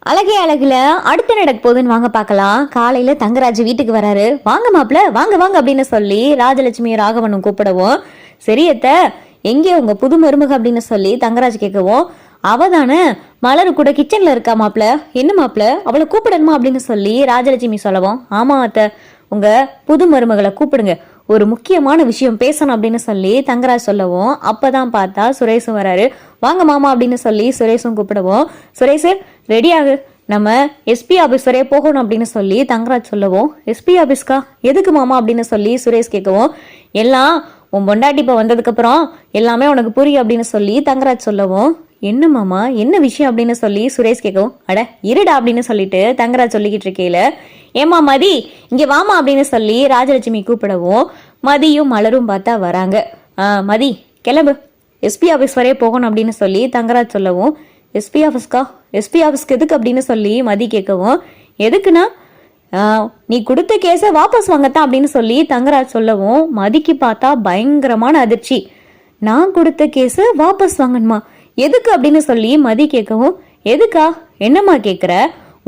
அழகே அழகுல அடுத்து நடக்க போகுதுன்னு வாங்க பார்க்கலாம். காலையில தங்கராஜ் வீட்டுக்கு வராரு. வாங்க மாப்பிள்ள, வாங்க வாங்க அப்படின்னு சொல்லி ராஜலட்சுமி ராகவனும் கூப்பிடவும், சரியத்த எங்கே உங்க புது மருமக அப்படின்னு சொல்லி தங்கராஜ் கேட்கவும், அவ தானே மலரு கூட கிச்சன்ல இருக்கா மாப்பிள்ள, என்ன மாப்பிள்ள அவளை கூப்பிடணுமா அப்படின்னு சொல்லி ராஜலட்சுமி சொல்லவும், ஆமா அத்த உங்க புது மருமகளை கூப்பிடுங்க, ஒரு முக்கியமான விஷயம் பேசணும் அப்படின்னு சொல்லி தங்கராஜ் சொல்லவும், அப்பதான் பார்த்தா சுரேஷும் வராரு. வாங்க மாமா அப்படின்னு சொல்லி சுரேஷும் கூப்பிடவும், சுரேஷ் ரெடியாகு, நம்ம எஸ்பி ஆபீஸ் வரைய போகணும் அப்படின்னு சொல்லி தங்கராஜ் சொல்லவும், எஸ்பி ஆபீஸ்க்கா எதுக்கு மாமா அப்படின்னு சொல்லி சுரேஷ் கேட்கவும், எல்லாம் உன் பொண்டாட்டி இப்போ வந்ததுக்கு அப்புறம் எல்லாமே உனக்கு புரியும் அப்படின்னு சொல்லி தங்கராஜ் சொல்லவும், என்ன மாமா என்ன விஷயம் அப்படின்னு சொல்லி சுரேஷ் கேட்கவும், அட இருடா அப்படின்னு சொல்லிட்டு தங்கராஜ் சொல்லிக்கிட்டு இருக்கையில, ஏமா மதி இங்க வாமா அப்படின்னு சொல்லி ராஜலட்சுமி கூப்பிடவும், மதியும் மலரும் பார்த்தா வராங்க. மதி கிளம்பு, எஸ்பி ஆஃபீஸ் வரைய போகணும் அப்படின்னு சொல்லி தங்கராஜ் சொல்லவும், எஸ்பி ஆஃபீஸ்க்கா எஸ்பி ஆஃபீஸ்க்கு எதுக்கு அப்படின்னு சொல்லி மதி கேட்கவும், எதுக்குன்னா நீ கொடுத்த கேஸை வாபஸ் வாங்கத்தான் அப்படின்னு சொல்லி தங்கராஜ் சொல்லவும், மதிக்கு பார்த்தா பயங்கரமான அதிர்ச்சி. நான் கொடுத்த கேஸை வாபஸ் வாங்கணுமா, எதுக்கு அப்படின்னு சொல்லி மதி கேட்கவும், எதுக்கா என்னம்மா கேட்குற,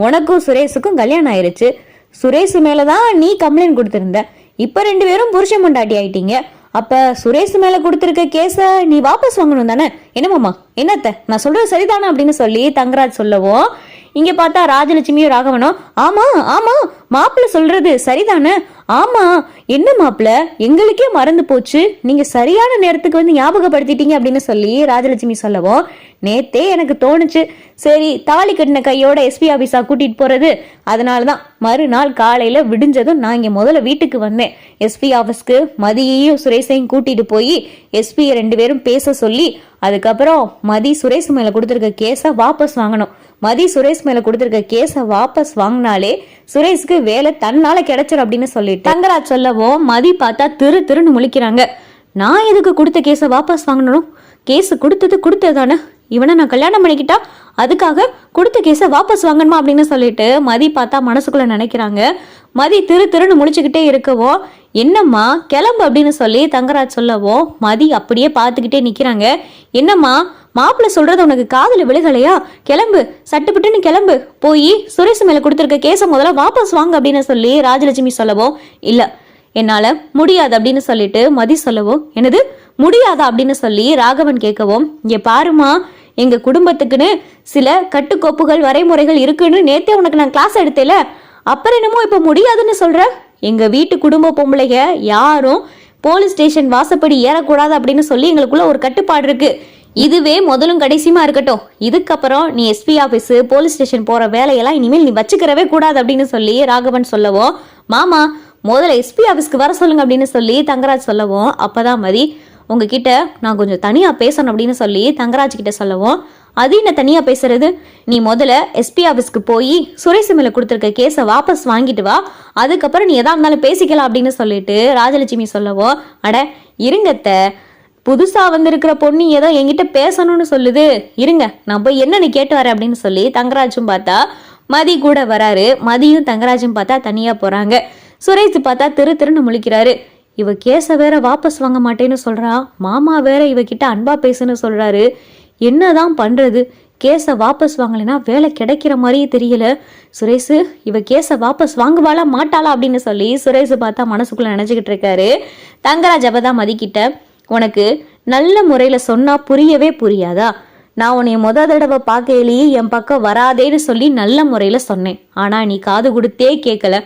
உனக்கும் சுரேஷுக்கும் கல்யாணம் ஆயிருச்சு, சுரேஷ் மேலதான் நீ கம்ப்ளைண்ட் கொடுத்திருந்த, இப்ப 2 பேரும் புருஷன் பொண்டாட்டி ஆயிட்டீங்க, அப்ப சுரேஷ் மேல கொடுத்திருக்க கேஸ நீ வாபஸ் வாங்கணும் தானே, என்னமாமா என்னத்த நான் சொல்றது சரிதானே அப்படின்னு சொல்லி தங்கராஜ் சொல்லவும், இங்க பார்த்தா ராஜலட்சுமியும் ராகவனும், ஆமா ஆமா மாப்பிள்ள சொல்றது சரிதானே, ஆமா என்ன மாப்பிள்ள எங்களுக்கே மறந்து போச்சு, நீங்க சரியான நேரத்துக்கு வந்து ஞாபகப்படுத்திட்டீங்க அப்படின்னு சொல்லி ராஜலட்சுமி சொல்லவும், நேத்தே எனக்கு தோணுச்சு, சரி தாலி கட்டின கையோட எஸ்பி ஆபீஸா கூட்டிட்டு போறது, அதனாலதான் மறுநாள் காலையில விடிஞ்சதும் நான் இங்க முதல்ல வீட்டுக்கு வந்தேன், எஸ்பி ஆபீஸ்க்கு மதியையும் சுரேஷையும் கூட்டிட்டு போய் எஸ்பி 2 பேரும் பேச சொல்லி, அதுக்கப்புறம் மதி சுரேஷ் மேல கொடுத்திருக்க கேஸ வாபஸ் வாங்கணும், மதி சுரேஷ் மேல கொடுத்திருக்க கேஸ வாபஸ் வாங்கினாலே சுரேஷ்க்கு வேலை தன்னால கிடைச்சிடும் அப்படின்னு சொல்லிட்டு தங்கராஜ் சொல்லவும், மதி பார்த்தா திருன்னு முழிக்கிறாங்க. நான் எதுக்கு கொடுத்த கேஸ வாபஸ் வாங்கணும், கேஸ் கொடுத்தது தானே, இவனை நான் கல்யாணம் பண்ணிக்கிட்டா அதுக்காக கொடுத்த கேஸ வாபஸ் வாங்கணுமா அப்படின்னு சொல்லிட்டு மதி பார்த்தா மனசுக்குள்ள நினைக்கிறாங்க. மதி திருன்னு முழிச்சுக்கிட்டே இருக்கவும், என்னம்மா கிளம்பு அப்படின்னு சொல்லி தங்கராஜ் சொல்லவும், மதி அப்படியே பார்த்துக்கிட்டே நிக்கிறாங்க. என்னம்மா மாப்பிள்ள சொல்றது உனக்கு காதுல விழுகலையா, கிளம்பு சட்டுப்பட்டுன்னு கிளம்பு, போய் சுரேஷ் மேல கொடுத்திருக்க கேஸ முதல்ல வாபஸ் வாங்க அப்படின்னு சொல்லி ராஜலட்சுமி சொல்லவும், இல்ல என்னால முடியாது அப்படின்னு சொல்லிட்டு மதி சொல்லவும், என்னது முடியாதா அப்படின்னு சொல்லி ராகவன் கேட்கவும், இங்க பாருமா எங்க குடும்பத்துக்குன்னு சில கட்டுக்கோப்புகள் வரைமுறைகள் இருக்குன்னு நேத்தே உனக்கு நான் கிளாஸ் எடுத்தேல, அப்புறம் என்னமோ இப்ப முடியாதுன்னு சொல்ற, எங்க வீட்டு குடும்ப பொம்பளைங்க யாரும் போலீஸ் ஸ்டேஷன் வாசப்படி ஏறக்கூடாது அப்படின்னு சொல்லி எங்களுக்குள்ள ஒரு கட்டுப்பாடு இருக்கு, இதுவே முதலும் கடைசியுமா இருக்கட்டும், இதுக்கப்புறம் நீ எஸ்பி ஆபீஸ் போலீஸ் ஸ்டேஷன் போற வேலையெல்லாம் இனிமேல் நீ வச்சுக்கிறவே கூடாது அப்படின்னு சொல்லி ராகவன் சொல்லவும், மாமா முதல்ல எஸ்பி ஆபீஸ்க்கு வர சொல்லுங்க அப்படின்னு சொல்லி தங்கராஜ் சொல்லவும், அப்பதான் மதி உங்ககிட்ட நான் கொஞ்சம் தனியா பேசணும் அப்படின்னு சொல்லி தங்கராஜ் கிட்ட சொல்லவும், அது என்ன தனியா பேசுறது, நீ முதல்ல எஸ்பி ஆபீஸ்க்கு போய் சுரேஷ் மேல கொடுத்திருக்க கேஸை வாபஸ் வாங்கிட்டு வா, அதுக்கப்புறம் நீ எதா இருந்தாலும் பேசிக்கலாம் அப்படின்னு சொல்லிட்டு ராஜலட்சுமி சொல்லவும், அட இருங்கத்த புதுசா வந்திருக்கிற பொண்ணு ஏதோ என்கிட்ட பேசணும்னு சொல்லுது, இருங்க நான் போய் என்னன்னு கேட்டு வரேன் அப்படின்னு சொல்லி தங்கராஜும் பார்த்தா மதி கூட வராரு. மதியும் தங்கராஜும் பார்த்தா தனியா போறாங்க. சுரேஷ் பார்த்தா திருன்னு முழிக்கிறாரு. இவ கேஸ வேற வாபஸ் வாங்க மாட்டேன்னு சொல்றா, மாமா வேற இவகிட்ட அன்பா பேசுன்னு சொல்றாரு, என்னதான் பண்றது, கேஸ வாபஸ் வாங்கலைன்னா வேலை கிடைக்கிற மாதிரியே தெரியல, சுரேஷ் இவ கேஸ வாபஸ் வாங்குவாளா மாட்டாளா அப்படின்னு சொல்லி சுரேஷ் பார்த்தா மனசுக்குள்ள நினைச்சுக்கிட்டு இருக்காரு. தங்கராஜ் அப்பதான் மதிக்கிட்ட, உனக்கு நல்ல முறையில சொன்னா புரியவே புரியாதா, நான் உன்னை தடவை பார்க்கையிலேயே என் பக்கம் வராதேன்னு சொல்லி நல்ல முறையில சொன்னேன், ஆனா நீ காது கொடுத்தே கேட்கல,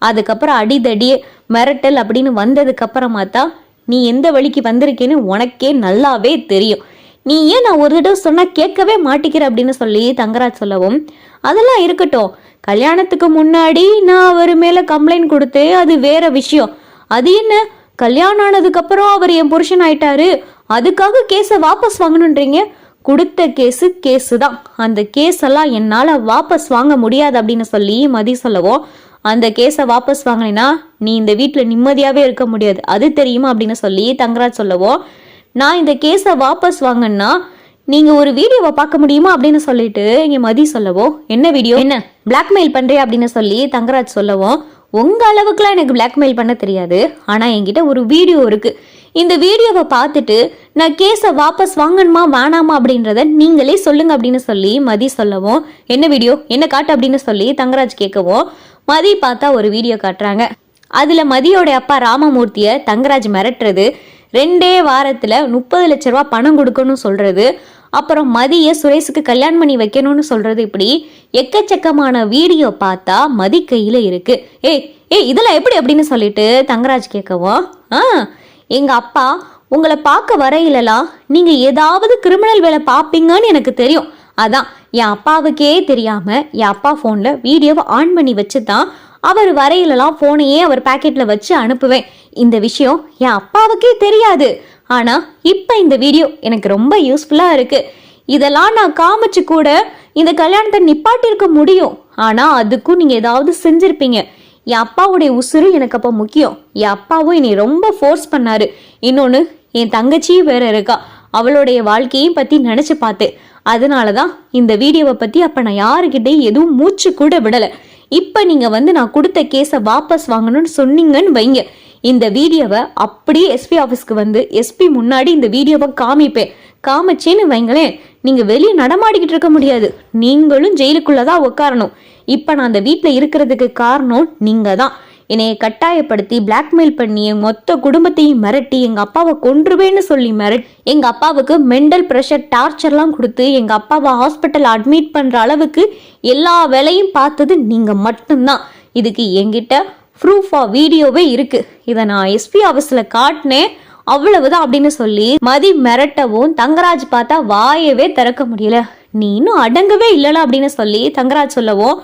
அதுக்கப்புறம் அடிதடி மிரட்டல் அப்படின்னு வந்ததுக்கு அப்புறமா தான் நீ எந்த வழிக்கு வந்திருக்கேன்னு உனக்கே நல்லாவே தெரியும், நீ ஏன் நான் ஒரு தடவை சொன்னா கேட்கவே மாட்டிக்கிற அப்படின்னு சொல்லி தங்கராஜ் சொல்லவும், அதெல்லாம் இருக்கட்டும், கல்யாணத்துக்கு முன்னாடி நான் அவர் மேல கம்ப்ளைண்ட் கொடுத்தேன், அது வேற விஷயம், அது என்ன கல்யாணம் ஆனதுக்கு அப்புறம் அவர் என் புருஷன் ஆயிட்டாரு அதுக்காக கேஸை வாபஸ் வாங்கணுன்றீங்க, கொடுத்த கேஸு தான், அந்த கேஸ் எல்லாம் என்னால வாபஸ் வாங்க முடியாது அப்படின்னு சொல்லி மதி சொல்லவும், அந்த கேஸை வாபஸ் வாங்கினா நீ இந்த வீட்டுல நிம்மதியாவே இருக்க முடியாது, அது தெரியுமா அப்படின்னு சொல்லி தங்கராஜ் சொல்லவும், நான் இந்த கேஸை வாபஸ் வாங்கன்னா நீங்க ஒரு வீடியோவை பார்க்க முடியுமா அப்படின்னு சொல்லிட்டு இங்க மதி சொல்லவும், என்ன வீடியோ, என்ன பிளாக்மெயில் பண்றியா அப்படின்னு சொல்லி தங்கராஜ் சொல்லவும், உங்க அளவுக்குலாம் எனக்கு பிளாக்மெயில் பண்ண தெரியாது, ஆனா என்கிட்ட ஒரு வீடியோ இருக்கு, இந்த வீடியோவை பார்த்துட்டு நான் கேஸை வாபஸ் வாங்கணுமா வேணாமா அப்படின்றத நீங்களே சொல்லுங்க அப்படின்னு சொல்லி மதி சொல்லவும், என்ன வீடியோ என்ன காட்டு அப்படின்னு சொல்லி தங்கராஜ் கேட்கவும், மதி பார்த்தா ஒரு வீடியோ காட்டுறாங்க. அதுல மதியோட அப்பா ராமமூர்த்திய தங்கராஜ் மிரட்டுறது, 2 வாரத்துல 30 லட்ச ரூபா பணம் கொடுக்கணும்னு சொல்றது, அப்புறம் மதிய சுரேஷுக்கு கல்யாணம் பண்ணி வைக்கணும்னு சொல்றது, இப்படி எக்கச்சக்கமான வீடியோ பார்த்தா மதி கையில இருக்கு. ஏய் இதெல்லாம் எப்படி அப்படின்னு சொல்லிட்டு தங்கராஜ் கேட்கவும், எங்க அப்பா உங்களை பார்க்க வரையிலலாம் நீங்க ஏதாவது கிரிமினல் வேலை பார்ப்பீங்கன்னு எனக்கு தெரியும். அதான் என் அப்பாவுக்கே தெரியாம என் அப்பா போன்ல வீடியோவை ஆன் பண்ணி வச்சுதான் அவர் வரையிலலாம் போனையே அவர் பாக்கெட்ல வச்சு அனுப்புவேன். இந்த விஷயம் என் அப்பாவுக்கே தெரியாது. ஆனா இப்ப இந்த வீடியோ எனக்கு ரொம்ப யூஸ்ஃபுல்லா இருக்கு. இதெல்லாம் நான் காமிச்சு கூட இந்த கல்யாணத்தை நிப்பாட்டிருக்க முடியும். ஆனா அதுக்கும் நீங்க ஏதாவது செஞ்சிருப்பீங்க. என் அப்பாவுடைய உசுறு எனக்கு அப்ப முக்கியம். என் அப்பாவும் என்னை ரொம்ப ஃபோர்ஸ் பண்ணாரு. இன்னொன்னு, என் தங்கச்சியும் வேற இருக்கா. அவளுடைய வாழ்க்கையும் பத்தி நினைச்சு பார்த்தேன். அதனாலதான் இந்த வீடியோவை பத்தி அப்ப நான் யாருக்கிட்டையும் எதுவும் மூச்சு கூட விடல. இப்ப நீங்க நான் கொடுத்த கேஸை வாபஸ் வாங்கணும்னு சொன்னீங்கன்னு வைங்க, இந்த வீடியோவை அப்படியே எஸ்பி ஆஃபீஸ்க்கு எஸ்பி முன்னாடி இந்த வீடியோவை காமிச்சேன்னு வைங்களேன், நீங்க வெளியே நடமாடிக்கிட்டு இருக்க முடியாது. நீங்களும் ஜெயிலுக்குள்ளதான் உட்காரணும். இப்ப நான் அந்த வீட்டுல இருக்கிறதுக்கு காரணம் நீங்க தான். என்னைய கட்டாயப்படுத்தி பிளாக்மெயில் பண்ணி மொத்த குடும்பத்தையும் மிரட்டி எங்க அப்பாவை கொன்றுவேன்னு சொல்லி எங்க அப்பாவுக்கு மென்டல் ப்ரெஷர் டார்ச்சர்லாம் கொடுத்து எங்க அப்பாவை ஹாஸ்பிட்டல் அட்மிட் பண்ற அளவுக்கு எல்லா வேலையும் பார்த்தது நீங்க மட்டும்தான். இதுக்கு என்கிட்ட ப்ரூஃப் வீடியோவே இருக்கு. இதை நான் எஸ்பி ஆஃபீஸ்ல காட்டினேன், அவ்வளவுதான் அப்படின்னு சொல்லி மதி மிரட்டவும் தங்கராஜ் பார்த்தா வாயவே திறக்க முடியல. நீ இன்னும் அடங்கவே இல்லல அப்படின்னு சொல்லி தங்கராஜ் சொல்லவும்,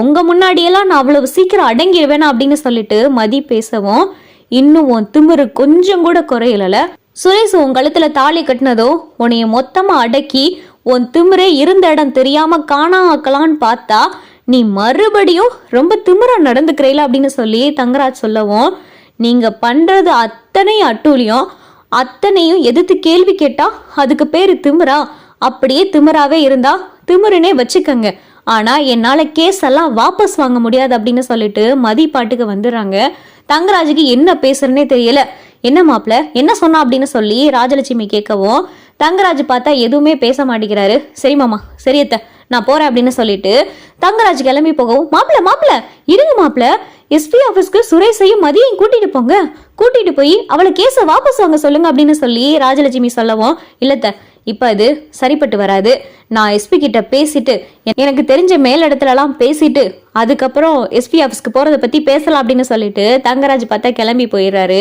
உங்க முன்னாடியெல்லாம் நான் அவ்வளவு சீக்கிரம் அடங்கிடுவேனா அப்படின்னு சொல்லிட்டு மதி பேசவும், இன்னும் உன் திமிரு கொஞ்சம் கூட குறையல. சுரேஷ் உன் கழுத்துல தாலி கட்டினதோ உன்னைய மொத்தமா அடக்கி உன் திமிரே இருந்த இடம் தெரியாம காணாக்கலான்னு பார்த்தா நீ மறுபடியும் ரொம்ப திமிரா நடந்துக்கிறீல அப்படின்னு சொல்லி தங்கராஜ் சொல்லவும், நீங்க பண்றது அத்தனை அட்டூழியம், அத்தனையும் எதிர்த்து கேள்வி கேட்டா அதுக்கு பேரு திமிரா? அப்படியே திமிராவே இருந்தா திமிருனே வச்சுக்கங்க. ஆனா என்னால கேஸ் எல்லாம் வாபஸ் வாங்க முடியாது அப்படின்னு சொல்லிட்டு மதி பாட்டுக்கு வந்துடுறாங்க. தங்கராஜுக்கு என்ன பேசுறனே தெரியல. என்ன மாப்பிள்ள என்ன சொன்னா அப்படின்னு சொல்லி ராஜலட்சுமி கேட்கவும், தங்கராஜ் பார்த்தா எதுவுமே பேச மாட்டேங்கிறாரு. சரி மாமா, சரியத்த நான் போறேன் அப்படின்னு சொல்லிட்டு தங்கராஜ் கிளம்பி போகவும், மாப்பிள்ள இருங்க மாப்பிள்ள, எஸ்பி ஆஃபீஸ்க்கு சுரேஷையும் மதியையும் கூட்டிட்டு போய் அவளை கேஸை வாபஸ் வாங்க சொல்லுங்க அப்படின்னு சொல்லி ராஜலட்சுமி சொல்லவும், இல்லத்த இப்ப அது சரிப்பட்டு வராது. நான் எஸ்பி கிட்ட பேசிட்டு எனக்கு தெரிஞ்ச மேலிடத்துலலாம் பேசிட்டு அதுக்கப்புறம் எஸ்பி ஆஃபீஸ்க்கு போறதை பத்தி பேசலாம் அப்படின்னு சொல்லிட்டு தங்கராஜ் பார்த்தா கிளம்பி போயிடுறாரு.